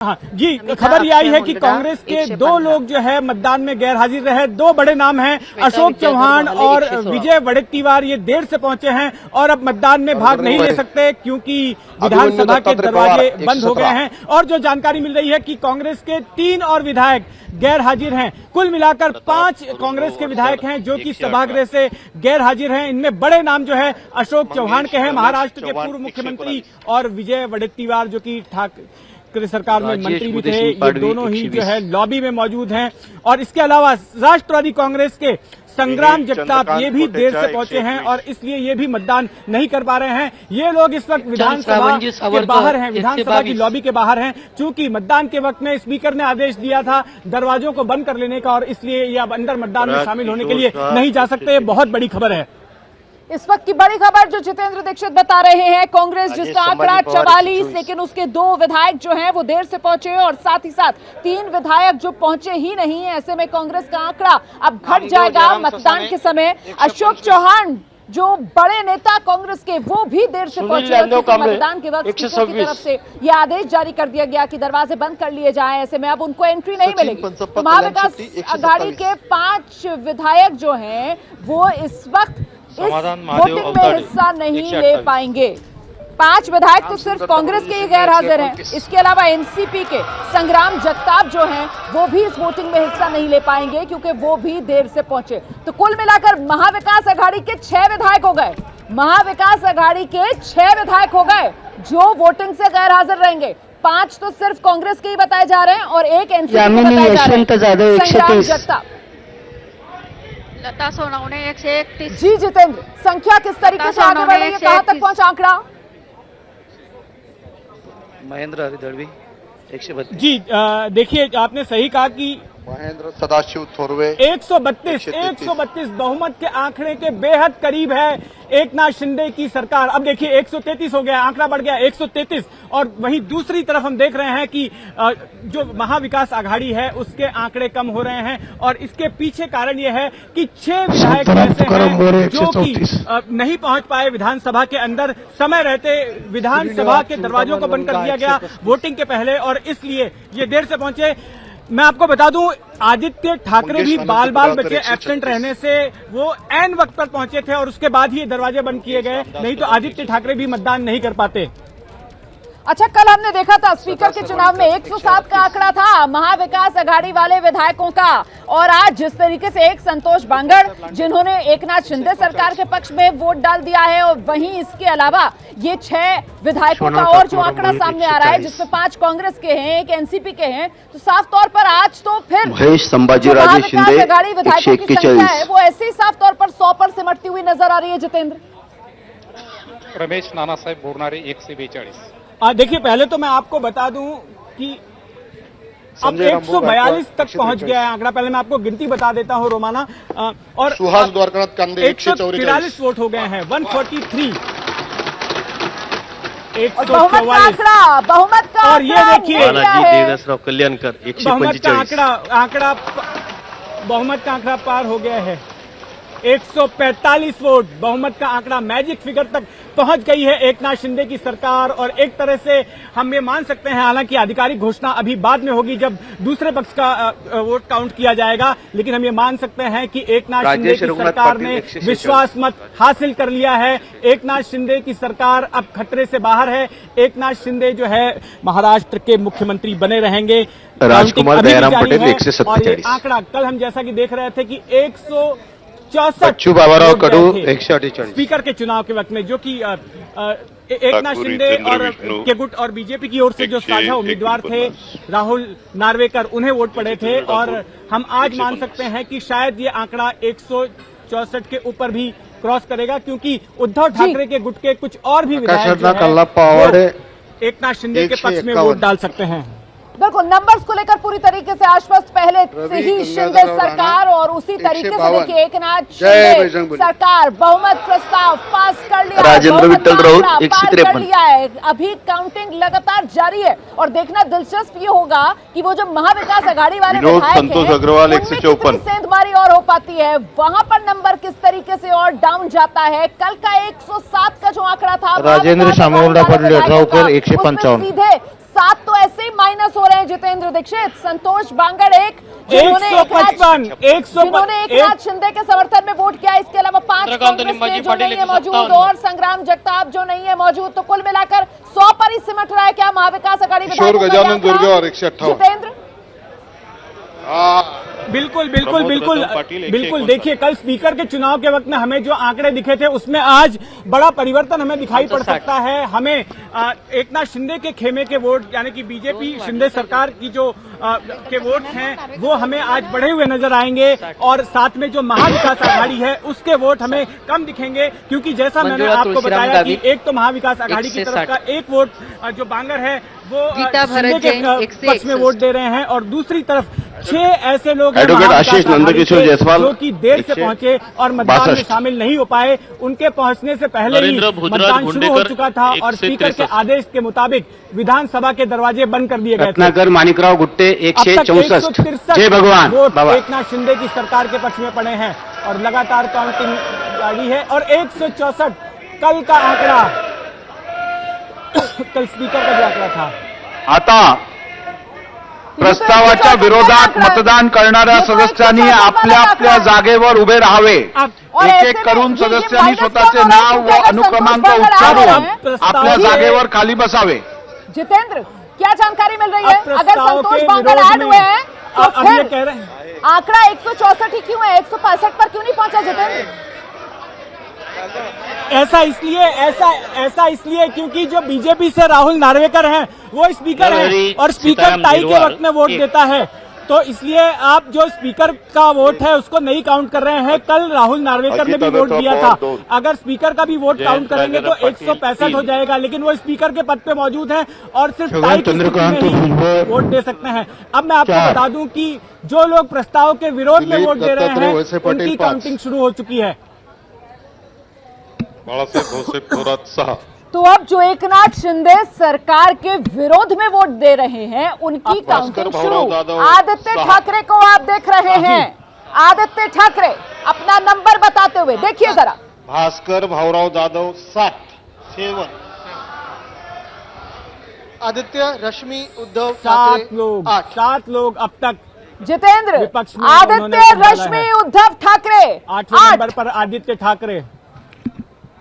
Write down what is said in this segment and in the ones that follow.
हाँ जी, खबर ये आई है कि कांग्रेस के दो लोग जो है मतदान में गैर हाजिर रहे। दो बड़े नाम हैं, अशोक चौहान और विजय वडेट्टीवार। ये देर से पहुंचे हैं और अब मतदान में भाग नहीं ले सकते क्योंकि विधानसभा के दरवाजे बंद हो गए हैं। और जो जानकारी मिल रही है कि कांग्रेस के 3 और विधायक गैर हाजिर हैं। कुल मिलाकर 5 कांग्रेस के विधायक हैं जो कि सभागृह से गैर हाजिर हैं। इनमें बड़े नाम जो है अशोक चौहान के हैं, महाराष्ट्र के पूर्व मुख्यमंत्री, और विजय वडेट्टीवार जो कि ठाकरे सरकार में मंत्री भी थे। ये दोनों ही जो है लॉबी में मौजूद हैं। और इसके अलावा राष्ट्रवादी कांग्रेस के संग्राम जगताप ये भी देर से पहुंचे हैं और इसलिए ये भी मतदान नहीं कर पा रहे हैं। ये लोग इस वक्त विधानसभा के बाहर हैं, विधानसभा की लॉबी के बाहर हैं। चूंकि मतदान के वक्त में स्पीकर ने आदेश दिया था दरवाजों को बंद कर लेने का, और इसलिए ये अब अंदर मतदान में शामिल होने के लिए नहीं जा सकते। बहुत बड़ी खबर है इस वक्त की। बड़ी खबर जो जितेंद्र दीक्षित बता रहे हैं, कांग्रेस जिसका आंकड़ा 44, लेकिन उसके 2 विधायक जो हैं वो देर से पहुंचे और साथ ही साथ 3 विधायक जो पहुंचे ही नहीं है। ऐसे में कांग्रेस का आंकड़ा अब घट जाएगा मतदान के समय। अशोक चौहान जो बड़े नेता कांग्रेस के, वो भी देर से पहुंचे। मतदान के वक्त स्पीकर की तरफ से यह आदेश जारी कर दिया गया कि दरवाजे बंद कर लिए जाएं। ऐसे में अब उनको एंट्री नहीं मिलेगी। तो महाविकास आघाड़ी के 5 विधायक जो हैं वो इस वक्त इस वोटिंग में हिस्सा नहीं ले पाएंगे। 5 विधायक तो सिर्फ कांग्रेस के ही गैर हाजिर हैं। इसके अलावा एनसीपी के संग्राम जगताप जो हैं वो भी इस वोटिंग में हिस्सा नहीं ले पाएंगे क्योंकि वो भी देर से पहुंचे। तो कुल मिलाकर महाविकास आघाड़ी के 6 विधायक हो गए। महाविकास आघाड़ी के 6 विधायक हो गए जो वोटिंग से गैर हाजिर रहेंगे। 5 तो सिर्फ कांग्रेस के ही बताए जा रहे हैं और 1 एनसीपी के बताए जा रहे हैं। संग्राम जगताप, लता सोनवणे 131। जी जितेंद्र, संख्या किस तरीके से आगे बढ़ रही है, कहां तक पहुंचा आंकड़ा? महेंद्र हरिदड़वी 132। जी देखिए, आपने सही कहा कि महेंद्र सदाशिव थोरवे 132 बहुमत के आंकड़े के बेहद करीब है एकनाथ शिंदे की सरकार। अब देखिए 133 हो गया, आंकड़ा बढ़ गया 133। और वहीं दूसरी तरफ हम देख रहे हैं कि जो महाविकास आघाड़ी है उसके आंकड़े कम हो रहे हैं। और इसके पीछे कारण यह है कि 6 विधायक ऐसे हैं जो कि नहीं पहुंच पाए विधानसभा के अंदर। समय रहते विधानसभा के दरवाजों को बंद कर दिया गया वोटिंग के पहले, और इसलिए ये देर से पहुंचे। मैं आपको बता दूं, आदित्य ठाकरे भी बाल बचे एब्सेंट रहने से वो ऐन वक्त पर पहुंचे थे और उसके बाद ही दरवाजे बंद किए गए, नहीं तो आदित्य ठाकरे भी मतदान नहीं कर पाते। अच्छा, कल हमने देखा था स्पीकर के चुनाव में 107 का आंकड़ा था महाविकास आघाड़ी वाले विधायकों का, और आज जिस तरीके से एक संतोष बांगड़ जिन्होंने एकनाथ शिंदे सरकार के पक्ष में वोट डाल दिया है, और वहीं इसके अलावा ये 6 विधायकों का और जो आंकड़ा सामने आ रहा है जिसमें 5 कांग्रेस के हैं, 1 एनसीपी के हैं, तो साफ तौर पर आज तो फिर महाविकास आघाड़ी विधायकों की संख्या है वो ऐसे ही साफ तौर पर 100 पर सिमटती हुई नजर आ रही है। जितेंद्र, रमेश नाना साहेब बोरनारे 142। देखिए, पहले तो मैं आपको बता दूं कि अब 142 तक पहुंच गया है आंकड़ा। पहले मैं आपको गिनती बता देता हूं रोमाना। और सुहास द्वारकानाथ कांदे 143 वोट हो गए हैं, 143, 144 बहुमत का। और ये देखिए कल्याणकर बहुमत का आंकड़ा पार हो गया है। 145 वोट बहुमत का आंकड़ा, मैजिक फिगर तक पहुंच गई है एकनाथ शिंदे की सरकार। और एक तरह से हम ये मान सकते हैं, हालांकि आधिकारिक घोषणा अभी बाद में होगी जब दूसरे पक्ष का वोट काउंट किया जाएगा, लेकिन हम ये मान सकते हैं कि एकनाथ शिंदे की सरकार ने विश्वास मत हासिल कर लिया है। एकनाथ शिंदे की सरकार अब खतरे से बाहर है। एकनाथ शिंदे जो है महाराष्ट्र के मुख्यमंत्री बने रहेंगे। राजकुमार दयाराम पटेल 147। और ये आंकड़ा कल हम जैसा कि देख रहे थे कि 164 स्पीकर के चुनाव के वक्त में, जो कि एकनाथ शिंदे और के गुट और बीजेपी की ओर से जो साझा उम्मीदवार थे राहुल नार्वेकर, उन्हें वोट पड़े थे। और हम आज मान सकते हैं कि शायद ये आंकड़ा 164 के ऊपर भी क्रॉस करेगा, क्योंकि उद्धव ठाकरे के गुट के कुछ और भी विधायक एकनाथ शिंदे के पक्ष में वोट डाल सकते हैं। बिल्कुल, नंबर्स को लेकर पूरी तरीके से आश्वस्त पहले से ही शिंदे सरकार, और उसी तरीके से देखिए एकनाथ शिंदे सरकार बहुमत प्रस्ताव पास कर लिया, राजेंद्र विट्ठल राउत 153 है। अभी काउंटिंग लगातार जारी है और देखना दिलचस्प ये होगा कि वो जो महाविकास आघाड़ी वाले विधायक हैं सेंधमारी और हो पाती है, वहां पर नंबर किस तरीके से और डाउन जाता है। कल का 107 का जो आंकड़ा था राजेंद्र शामोल्डा पर 155 सीधे 7 तो ऐसे ही माइनस हो रहे हैं जितेंद्र दीक्षित। संतोष बांगड़ जिन्होंने एकनाथ शिंदे के समर्थन में वोट किया, इसके अलावा 5 कांग्रेस के जो नहीं है मौजूद और संग्राम जगताप जो नहीं है मौजूद, तो कुल मिलाकर 100 पर ही सिमट रहा है क्या महाविकास आघाड़ी जितेंद्र? बिल्कुल बिल्कुल बिल्कुल बिल्कुल। देखिए, कल स्पीकर के चुनाव के वक्त में हमें जो आंकड़े दिखे थे उसमें आज बड़ा परिवर्तन हमें दिखाई पड़ सकता है। हमें एकनाथ शिंदे के खेमे के वोट यानी कि बीजेपी शिंदे सरकार की जो के वोट हैं वो हमें आज बढ़े हुए नजर आएंगे और साथ में जो महाविकास आघाड़ी है उसके वोट हमें कम दिखेंगे, क्योंकि जैसा मैंने आपको बताया कि एक तो महाविकास आघाड़ी की तरफ का एक वोट जो बांगर है वो शिंदे के पक्ष में वोट दे रहे हैं और दूसरी तरफ 6 ऐसे लोग एडवोकेट आशीष नंदकिशोर जायसवाल जो कि देर से पहुंचे और मतदान में शामिल नहीं हो पाए। उनके पहुंचने से पहले ही मतदान शुरू हो चुका था और स्पीकर के आदेश के मुताबिक विधानसभा के दरवाजे बंद कर दिए गए थे। रत्नाकर मानिकराव गुट्टे 164 जय भगवान वोट एकनाथ शिंदे की सरकार के पक्ष में पड़े हैं और लगातार काउंटिंग जारी है और 164 कल का आंकड़ा कल स्पीकर का जो आंकड़ा था। आता प्रस्तावाच्या विरोधात मतदान करणाऱ्या सदस्यांनी आपल्या आपल्या जागेवर उभे राहावे। एक एक करून सदस्यांनी स्वतःचे नाव व अनुक्रमांक उच्चारून आपल्या जागेवर खाली बसावे। जितेंद्र, क्या जानकारी मिल रही है? अगर संतोष बांगड़ ऐड हुए हैं तो फिर आंकड़ा 164 ही क्यों है? 165 पर क्यों नहीं पहुंचा जितेंद्र? ऐसा इसलिए क्योंकि जो बीजेपी से राहुल नार्वेकर हैं वो स्पीकर हैं और स्पीकर टाई के वक्त में वोट देता है, तो इसलिए आप जो स्पीकर का वोट है उसको नहीं काउंट कर रहे हैं। कल राहुल नार्वेकर ने भी वोट दिया था, अगर स्पीकर का भी वोट काउंट करेंगे तो 165 हो जाएगा, लेकिन वो स्पीकर के पद पे मौजूद हैं और सिर्फ टाई की स्थिति में ही वोट दे सकते हैं। अब मैं आपको बता दूं कि जो लोग प्रस्ताव के विरोध में वोट दे रहे हैं उनकी काउंटिंग शुरू हो चुकी है। तो अब जो एकनाथ शिंदे सरकार के विरोध में वोट दे रहे हैं उनकी काउंटिंग शुरू। आदित्य ठाकरे को आप देख रहे हैं, आदित्य ठाकरे अपना नंबर बताते हुए देखिए जरा। भास्कर भाऊराव जाधव 7 आदित्य, रश्मि, उद्धव, 7 लोग अब तक। जितेंद्र, विपक्ष में आदित्य, रश्मि, उद्धव ठाकरे 8 नंबर पर आदित्य ठाकरे।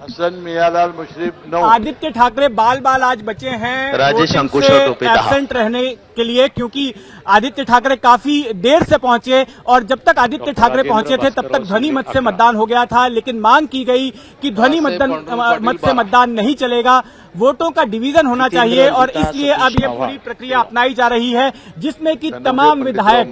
हसन मियालाल मुशर्रफ 9। आदित्य ठाकरे बाल आज बचे हैं राजेश अंकुश एब्सेंट रहने के लिए, क्योंकि आदित्य ठाकरे काफी देर से पहुंचे और जब तक आदित्य ठाकरे पहुंचे थे तब तक ध्वनि मत से मतदान हो गया था, लेकिन मांग की गई कि ध्वनि मत से मतदान नहीं चलेगा, वोटों का डिवीजन होना चाहिए और इसलिए अब ये पूरी प्रक्रिया अपनाई जा रही है जिसमें कि तमाम विधायक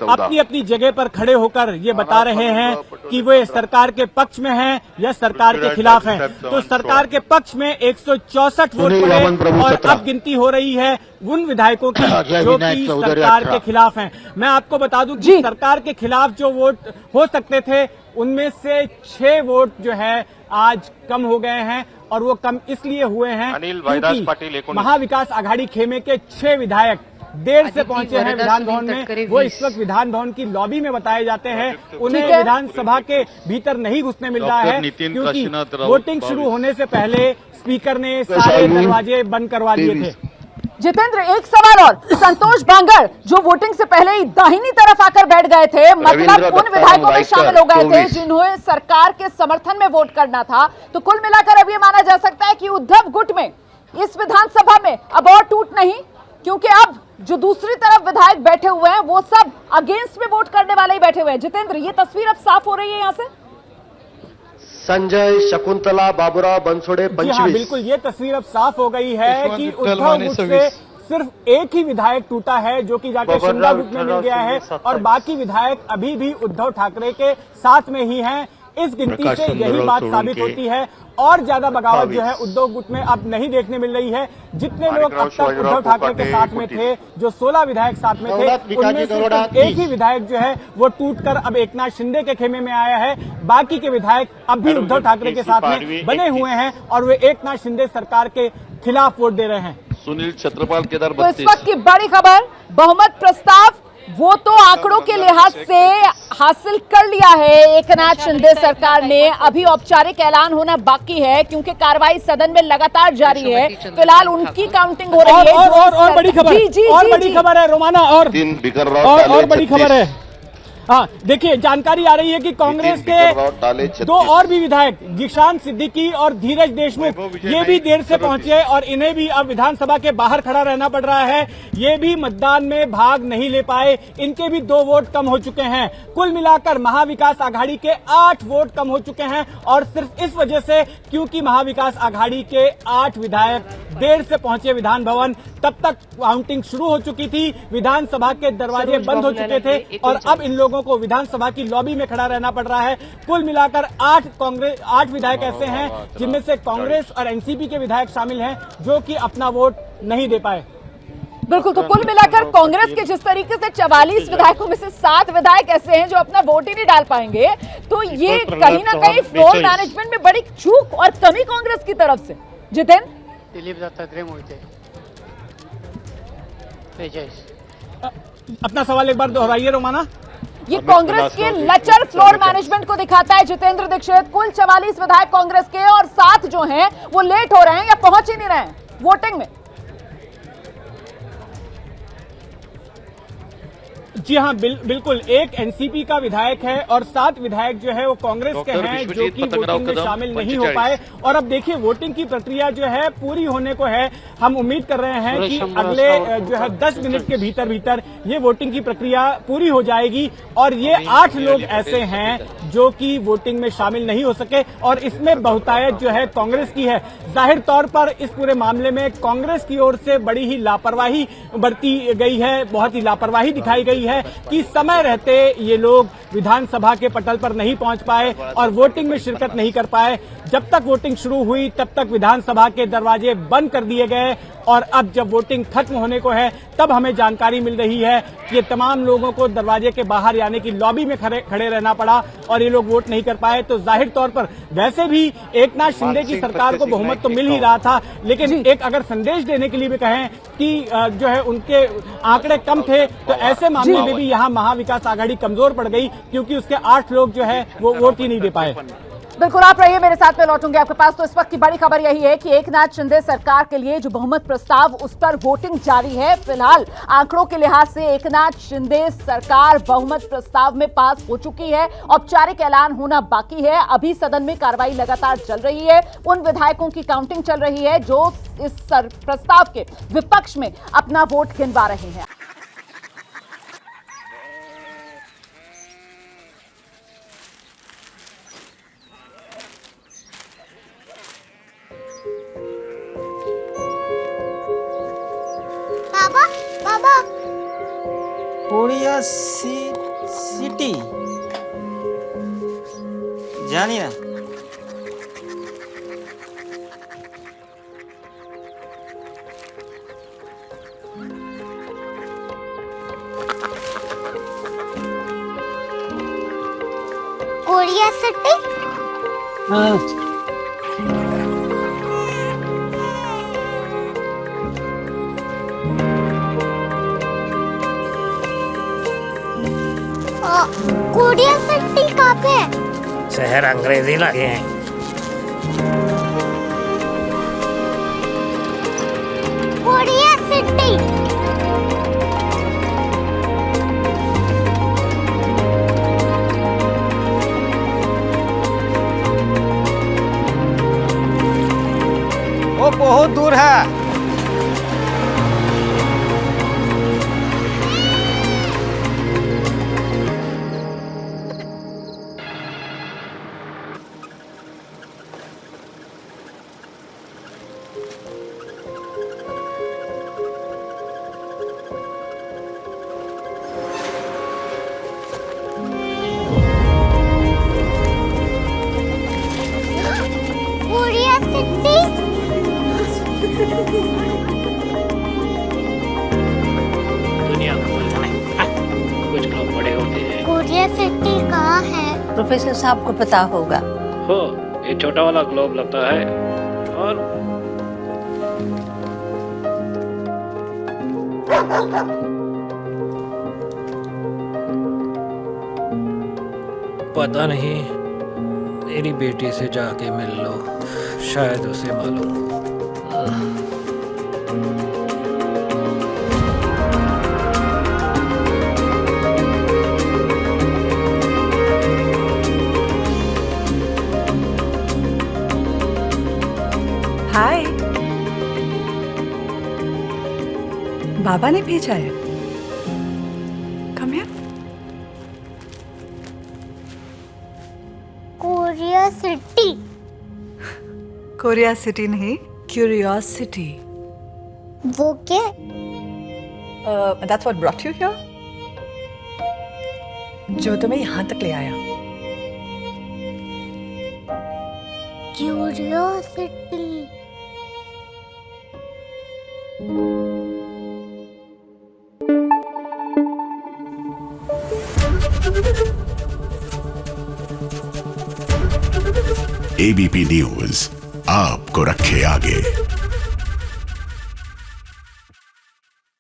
अपनी अपनी जगह पर खड़े होकर ये बता रहे हैं कि वे सरकार के पक्ष में हैं या सरकार के खिलाफ हैं। तो सरकार के पक्ष में 164 वोट पड़े और अब गिनती हो रही है उन विधायकों की जो कि सरकार के खिलाफ हैं। मैं आपको बता दूं कि सरकार के खिलाफ जो वोट हो सकते थे उनमें से 6 वोट जो है आज कम हो गए हैं और वो कम इसलिए हुए हैं क्योंकि महाविकास आघाड़ी खेमे के 6 विधायक देर से पहुंचे हैं विधान भवन में। वो इस वक्त विधान भवन की लॉबी में बताए जाते हैं, उन्हें विधानसभा के भीतर नहीं घुसने मिल रहा है क्योंकि वोटिंग शुरू होने से पहले स्पीकर ने सारे दरवाजे बंद करवा दिए थे। जितेंद्र, एक सवाल और, संतोष बांगड़ जो वोटिंग से पहले ही दाहिनी तरफ आकर बैठ गए थे, मतलब उन विधायकों में शामिल हो गए थे जिन्होंने सरकार के समर्थन में वोट करना था, तो कुल मिलाकर अब ये माना जा सकता है कि उद्धव गुट में इस विधानसभा में अब और टूट नहीं, क्योंकि अब जो दूसरी तरफ विधायक बैठे हुए हैं वो सब अगेंस्ट में वोट करने वाले ही बैठे हुए हैं। जितेंद्र, ये तस्वीर अब साफ हो रही है यहाँ से। संजय, शकुंतला, बाबूराव बनसोड़े 25। हाँ, बिल्कुल ये तस्वीर अब साफ हो गई है कि उद्धव गुट से सिर्फ एक ही विधायक टूटा है जो कि जाकर शिंदा गुट में मिल गया है और बाकी विधायक अभी भी उद्धव ठाकरे के साथ में ही हैं। इस गिनती से यही बात साबित होती है और ज्यादा बगावत जो है उद्धव गुट में अब नहीं देखने मिल रही है। जितने लोग अब तक उद्धव ठाकरे के साथ में थे, जो 16 विधायक साथ में थे, उनमें से एक ही विधायक जो है वो टूटकर अब एकनाथ शिंदे के खेमे में आया है। बाकी के विधायक अब भी उद्धव ठाकरे के साथ में बने हुए हैं और वे एकनाथ शिंदे सरकार के खिलाफ वोट दे रहे हैं। सुनील छत्रपाल केदार तो इस वक्त की बड़ी खबर, बहुमत प्रस्ताव वो तो आंकड़ों के लिहाज से हासिल कर लिया है एकनाथ शिंदे सरकार ने। अभी औपचारिक ऐलान होना बाकी है क्योंकि कार्रवाई सदन में लगातार जारी है। फिलहाल उनकी काउंटिंग हो रही है। और बड़ी खबर, और बड़ी खबर है रोमाना, और बड़ी खबर है। हाँ, देखिए जानकारी आ रही है कि कांग्रेस के दो और भी विधायक जिशान सिद्दीकी और धीरज देशमुख ये भी देर से पहुंचे और इन्हें भी अब विधानसभा के बाहर खड़ा रहना पड़ रहा है। ये भी मतदान में भाग नहीं ले पाए, इनके भी 2 वोट कम हो चुके हैं। कुल मिलाकर महाविकास आघाड़ी के 8 वोट कम हो चुके हैं और सिर्फ इस वजह से क्योंकि महाविकास आघाड़ी के 8 विधायक देर से पहुंचे विधान भवन। तब तक काउंटिंग शुरू हो चुकी थी, विधानसभा के दरवाजे बंद हो चुके थे और अब इन लोगों को विधानसभा की लॉबी में खड़ा रहना पड़ रहा है। कुल मिलाकर 8 विधायक ऐसे हैं जिनमें से कांग्रेस और एनसीपी के विधायक शामिल हैं जो कि अपना वोट नहीं दे पाए। बिल्कुल, तो कुल मिलाकर कांग्रेस के जिस तरीके से 44 विधायकों में से 7 विधायक ऐसे हैं जो अपना वोट ही नहीं डाल पाएंगे, तो ये कहीं ना कहीं फ्लोर मैनेजमेंट में बड़ी चूक और कमी कांग्रेस की तरफ से। जितेंद्र, दिलीप दत्तात्रय मोहिते 43। अपना सवाल एक बार दोहराइए रोमाना। ये कांग्रेस के लचर फ्लोर मैनेजमेंट को दिखाता है। जितेंद्र दीक्षित, कुल 44 विधायक कांग्रेस के और 7 जो हैं वो लेट हो रहे हैं या पहुंच ही नहीं रहे हैं वोटिंग में। जी हाँ, बिल्कुल। एक एनसीपी का विधायक है और 7 विधायक जो है वो कांग्रेस के हैं जो कि वोटिंग में शामिल नहीं हो पाए। और अब देखिए वोटिंग की प्रक्रिया जो है पूरी होने को है। हम उम्मीद कर रहे हैं कि अगले जो है 10 मिनट के भीतर ये वोटिंग की प्रक्रिया पूरी हो जाएगी। और ये 8 लोग ऐसे हैं जो कि वोटिंग में शामिल नहीं हो सके और इसमें बहुतायत जो है कांग्रेस की है। जाहिर तौर पर इस पूरे मामले में कांग्रेस की ओर से बड़ी ही लापरवाही बरती गई है, बहुत ही लापरवाही दिखाई गई है कि समय रहते ये लोग विधानसभा के पटल पर नहीं पहुंच पाए और वोटिंग में शिरकत नहीं कर पाए। जब तक वोटिंग शुरू हुई तब तक विधानसभा के दरवाजे बंद कर दिए गए और अब जब वोटिंग खत्म होने को है तब हमें जानकारी मिल रही है कि ये तमाम लोगों को दरवाजे के बाहर यानी कि लॉबी में खड़े रहना पड़ा और ये लोग वोट नहीं कर पाए। तो जाहिर तौर पर वैसे भी एकनाथ शिंदे की सरकार को बहुमत तो मिल ही रहा था, लेकिन एक अगर संदेश देने के लिए भी कहें कि जो है उनके आंकड़े कम थे तो ऐसे मामले में भी यहाँ महाविकास आघाड़ी कमजोर पड़ गई क्योंकि उसके 8 लोग जो है वो वोट ही नहीं दे पाए। बिल्कुल, आप रहिए मेरे साथ में लौटूंगे आपके पास। तो इस वक्त की बड़ी खबर यही है कि एकनाथ शिंदे सरकार के लिए जो बहुमत प्रस्ताव उस पर वोटिंग जारी है। फिलहाल आंकड़ों के लिहाज से एकनाथ शिंदे सरकार बहुमत प्रस्ताव में पास हो चुकी है। औपचारिक ऐलान होना बाकी है। अभी सदन में कार्रवाई लगातार चल रही है। उन विधायकों की काउंटिंग चल रही है जो इस प्रस्ताव के विपक्ष में अपना वोट गिनवा रहे हैं। कोरिया सिटी जानी ना कोरिया सिटी। हाँ कोरिया सिटी कहाँ पे है? शहर अंग्रेजी लगे हैं। Korea city. वो बहुत दूर है। दुनिया कुछ लोग बड़े होते हैं। कोरिया सिटी कहाँ है? प्रोफेसर साहब को पता होगा। हो, ये छोटा वाला ग्लोब लगता है और पता नहीं, मेरी बेटी से जाके मिल लो, शायद उसे मालूम हो। हाय, बाबा ने भेजा है। Come here. Korea city. Korea city नहीं, क्यूरियोसिटी। वो क्या? That's what brought you here? जो तुम्हें यहाँ तक ले आया। क्यूरियोसिटी। एबीपी न्यूज आपको रखे आगे।